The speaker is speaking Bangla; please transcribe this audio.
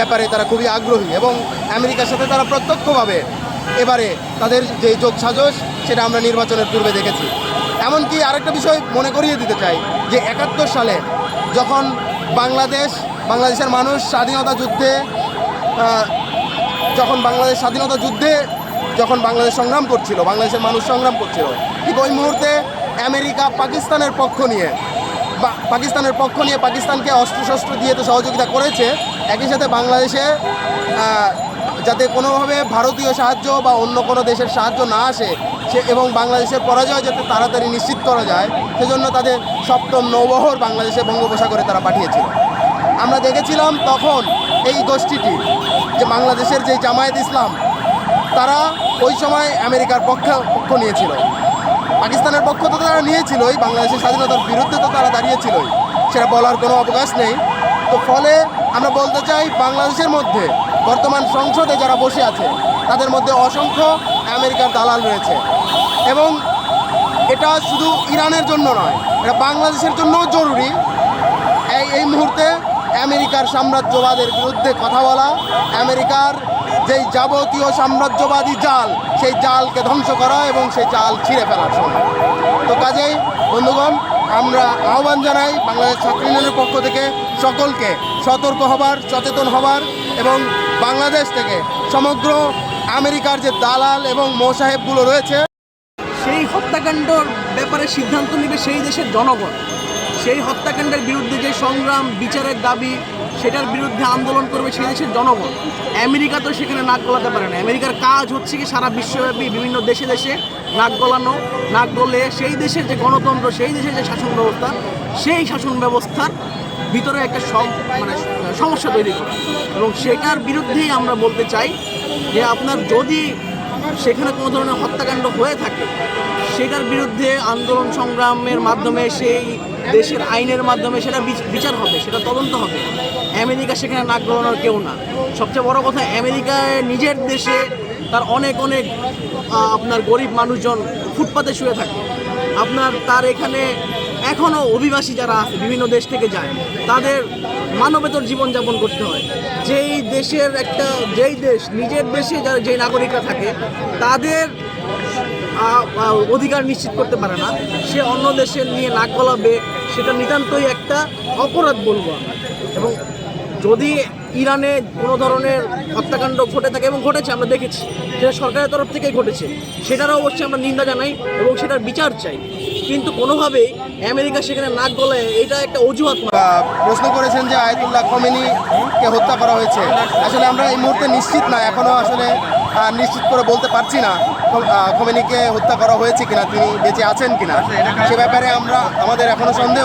ব্যাপারে তারা খুবই আগ্রহী এবং আমেরিকার সাথে তারা প্রত্যক্ষভাবে এবারে তাদের যে যোগসাজশ সেটা আমরা নির্বাচনের পূর্বে দেখেছি। এমনকি আরেকটা বিষয় মনে করিয়ে দিতে চাই যে 71 সালে যখন বাংলাদেশের মানুষ স্বাধীনতা যুদ্ধে যখন বাংলাদেশ সংগ্রাম করছিল, বাংলাদেশের মানুষ সংগ্রাম করছিল, ঠিক ওই মুহূর্তে আমেরিকা পাকিস্তানের পক্ষ নিয়ে পাকিস্তানকে অস্ত্রশস্ত্র দিয়ে তো সহযোগিতা করেছে, একই সাথে বাংলাদেশে যাতে কোনোভাবে ভারতীয় সাহায্য বা অন্য কোনো দেশের সাহায্য না আসে এবং বাংলাদেশের পরাজয় যাতে তাড়াতাড়ি নিশ্চিত করা যায় সেজন্য তাদের 7ম নৌবহর বাংলাদেশে বঙ্গোপসাগরে তারা পাঠিয়েছিল। আমরা দেখেছিলাম তখন এই গোষ্ঠীটি যে বাংলাদেশের যে জামায়াত ইসলাম তারা ওই সময় আমেরিকার পক্ষ নিয়েছিল, পাকিস্তানের পক্ষ তো তারা নিয়েছিলই, বাংলাদেশের স্বাধীনতার বিরুদ্ধে তো তারা দাঁড়িয়েছিলই, সেটা বলার কোনো অবকাশ নেই। তো ফলে আমরা বলতে চাই বাংলাদেশের মধ্যে বর্তমান সংসদে যারা বসে আছে তাদের মধ্যে অসংখ্য আমেরিকার দালাল রয়েছে এবং এটা শুধু ইরানের জন্য নয়, এটা বাংলাদেশের জন্যও জরুরি। এই মুহূর্তে আমেরিকার সাম্রাজ্যবাদের বিরুদ্ধে কথা বলা, আমেরিকার যেই যাবতীয় সাম্রাজ্যবাদী জাল সেই জালকে ধ্বংস করা এবং সেই জাল ছিঁড়ে ফেলার সময়। তো কাজেই বন্ধুগণ, আমরা আহ্বান জানাই বাংলাদেশ ছাত্র ইউনিয়নের পক্ষ থেকে সকলকে সতর্ক হবার, সচেতন হবার এবং বাংলাদেশ থেকে সমগ্র আমেরিকার যে দালাল এবং মোসাহেবগুলো রয়েছে সেই হত্যাকাণ্ডর ব্যাপারে সিদ্ধান্ত নেবে সেই দেশের জনগণ। সেই হত্যাকাণ্ডের বিরুদ্ধে যে সংগ্রাম, বিচারের দাবি, সেটার বিরুদ্ধে আন্দোলন করবে সেই দেশের জনগণ। আমেরিকা তো সেখানে নাক গলাতে পারে না। আমেরিকার কাজ হচ্ছে কি সারা বিশ্বব্যাপী বিভিন্ন দেশে দেশে নাক গলানো, নাক গলে সেই দেশের যে গণতন্ত্র, সেই দেশের যে শাসন ব্যবস্থা, সেই শাসন ব্যবস্থার ভিতরে একটা সমস্যা তৈরি করা। এবং সেটার বিরুদ্ধেই আমরা বলতে চাই যে আপনার যদি সেখানে কোনো ধরনের হত্যাকাণ্ড হয়ে থাকে সেটার বিরুদ্ধে আন্দোলন সংগ্রামের মাধ্যমে, সেই দেশের আইনের মাধ্যমে সেটা বিচার হবে, সেটা তদন্ত হবে। আমেরিকা সেখানে নাক গলানোর কেউ না। সবচেয়ে বড় কথা, আমেরিকায় নিজের দেশে তার অনেক আপনার গরিব মানুষজন ফুটপাতে শুয়ে থাকে। তার এখানে এখনও অভিবাসী যারা আছে বিভিন্ন দেশ থেকে যায়, তাদের মানবেতর জীবনযাপন করতে হয়। যেই দেশ নিজের দেশে যেই নাগরিকরা থাকে তাদের অধিকার নিশ্চিত করতে পারে না, সে অন্য দেশের নিয়ে নাক গলাবে, সেটা নিতান্তই একটা অপরাধ বলবো। এবং যদি ইরানে কোনো ধরনের হত্যাকাণ্ড ঘটে থাকে, এবং ঘটেছে আমরা দেখেছি, যেটা সরকারের তরফ থেকেই ঘটেছে, সেটারও অবশ্যই আমরা নিন্দা জানাই এবং সেটার বিচার চাই। কিন্তু কোনোভাবেই আমেরিকা সেখানে নাক গলায় এটা একটা অজুহাত। প্রশ্ন করেছেন যে আয়াতুল্লাহ খোমেনিকে হত্যা করা হয়েছে। আসলে আমরা এই মুহূর্তে নিশ্চিত না, এখনও আসলে নিশ্চিত করে বলতে পারছি না খোমেনিকে হত্যা করা হয়েছে কিনা, তিনি বেঁচে আছেন কিনা, সে ব্যাপারে আমাদের এখনও সন্দেহ।